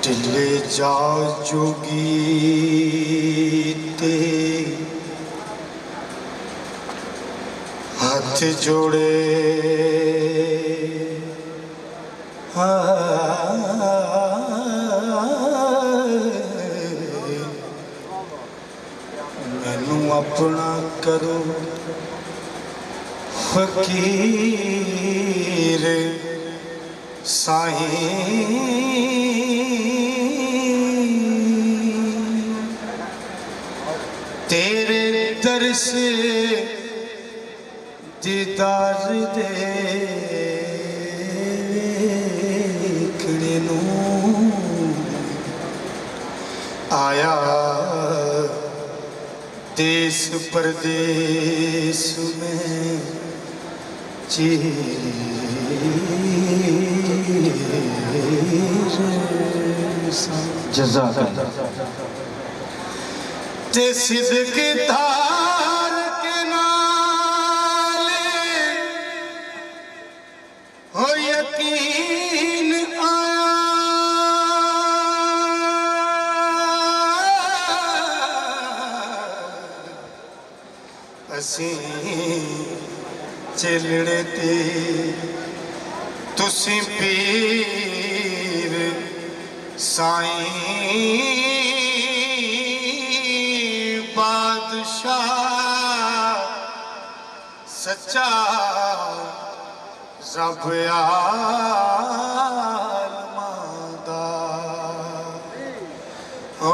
ढिले जा जोगी ते हाथ जोड़े मैनू अपना करो फकीर साईं तेरे दर से दीदार देखने नू आया देश परदेश में जज़ाकल्लाह ते सिद्क धार के नाले हो यकीन आया असी चलड़े ते तुसी पीर साईं बादशाह सच्चा रब आलमां दा ओ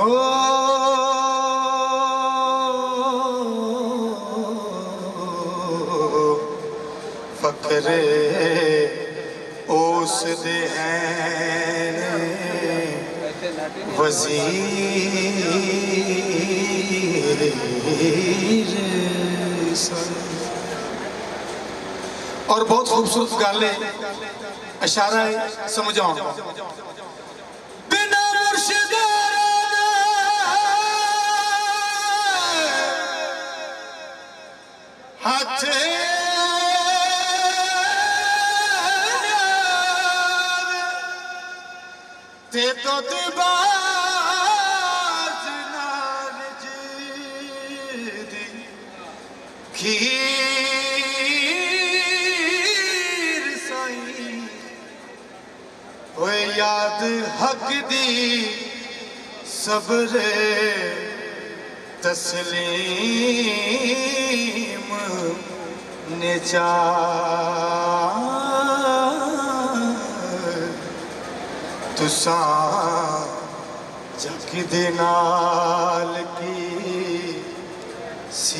फकरे उस दे हैं वज़ीर और बहुत खूबसूरत गल है इशारा है समझाओ बिना मुर्शिद हाथ ते तो दिबाज नाल जी खीर साईं ओए याद हक दी सब्र तस्लीम ने चा तुसा जग दे नाल की सीर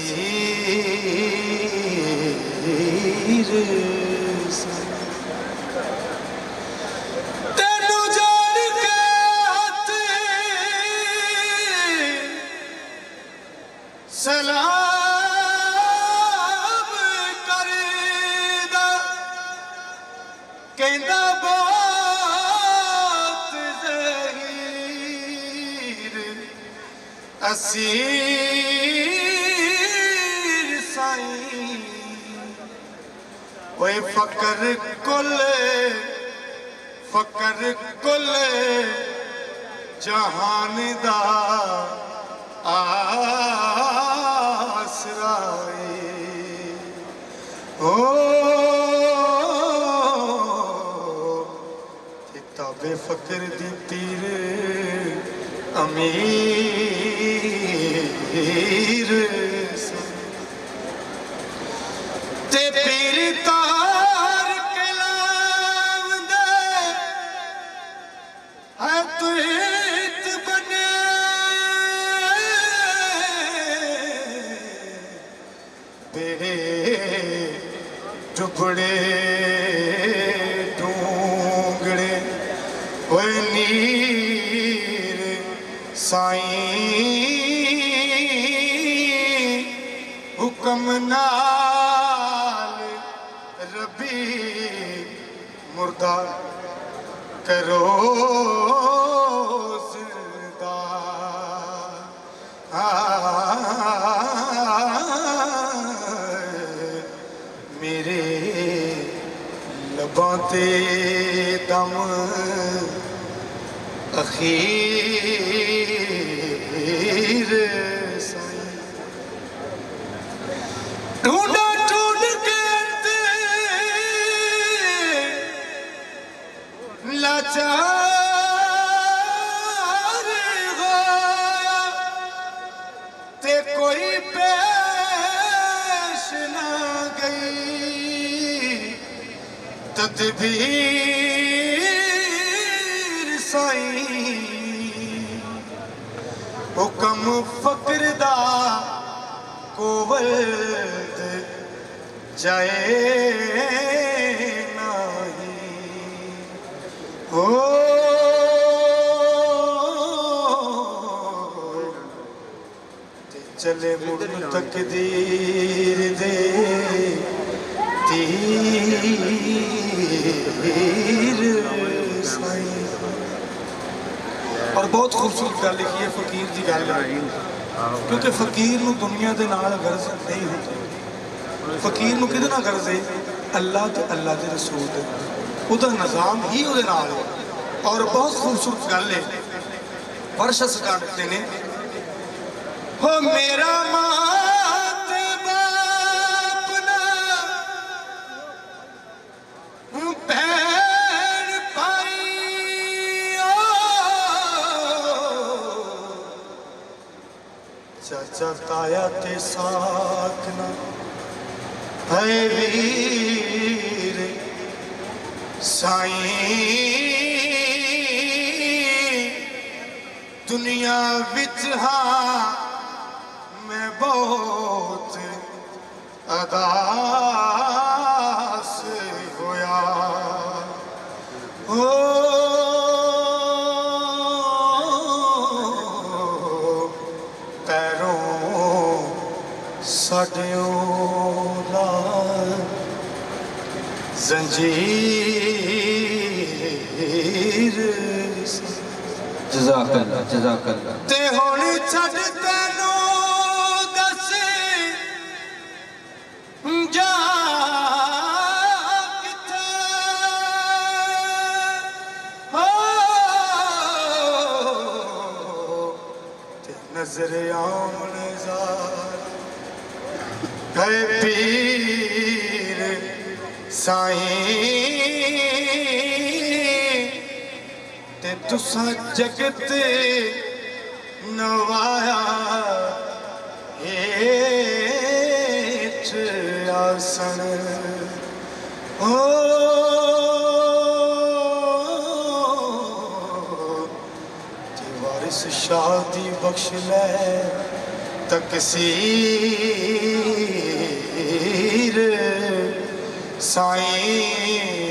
तेनू जान के हथ सलाम करदा कहंदा असीर साईं ओए फकर कुल जहान दा आसराए ओ किताबे फकर दी तीर अमीर ते पीर तार के लावंदे है तुहित बने बे टुकड़े ढूंगड़े ओए नीर साईं हुक्म नाल रबी मुर्दा करो जिंदा मेरे लबां ते दम फकीर साईं ढूंढा ढूंढ के लाचार होया ते कोई पेश ना गई तदबीर साईं हुकम फकर दा कोवल जाए नहीं हो चले मुड़ तकदीर दे तीर साईं। और बहुत खूबसूरत गल लिखी है फकीर की गल क्योंकि फकीर नूं दुनिया दे नाल गर्ज नहीं होती फकीर नूं किहदे नाल गर्ज है अल्लाह ते अल्लाह दे रसूल दे उहदा निज़ाम ही उहदे नाल है। और बहुत खूबसूरत गल है फर्श सरकार लिखते ने हो मेरा मात बाप ना भैन भाई चाचा ताया ते साथ ना है वीर साईं दुनिया विच हाँ मैं बहुत अदास होया हो पैरों साडियों ला जंजीर जज़ाकल्लाह जज़ाकल्लाह ते हुण छड्ड तैनू दस जा किथे हो ते नजर आउण ज़ार गए पीर साईं ते तुसा जगत नवाया हेठ आसन हो ते वारिस शादी बख्श ले तकसीर साईं